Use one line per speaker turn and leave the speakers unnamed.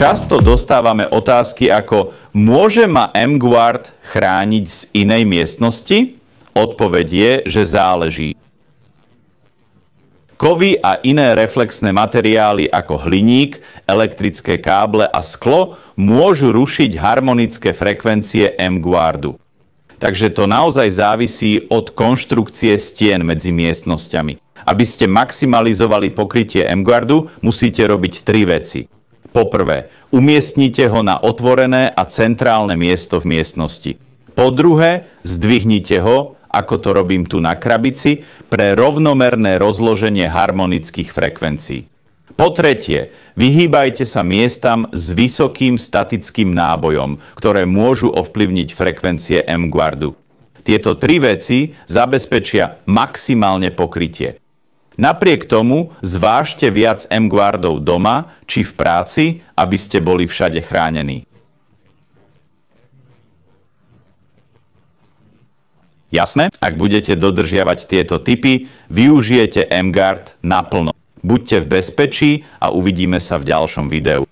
Často dostávame otázky ako: môže ma mGuard chrániť z inej miestnosti? Odpoveď je, že záleží. Kovy a iné reflexné materiály ako hliník, elektrické káble a sklo môžu rušiť harmonické frekvencie mGuardu. Takže to naozaj závisí od konštrukcie stien medzi miestnosťami. Aby ste maximalizovali pokrytie mGuardu, musíte robiť 3 veci. Poprvé, umiestnite ho na otvorené a centrálne miesto v miestnosti. Po druhé, zdvihnite ho, ako to robím tu na krabici, pre rovnomerné rozloženie harmonických frekvencií. Po tretie, vyhýbajte sa miestam s vysokým statickým nábojom, ktoré môžu ovplyvniť frekvencie mGuardu. Tieto 3 veci zabezpečia maximálne pokrytie. Napriek tomu zvážte viac mGuardov doma či v práci, aby ste boli všade chránení. Jasné? Ak budete dodržiavať tieto tipy, využijete mGuard naplno. Buďte v bezpečí a uvidíme sa v ďalšom videu.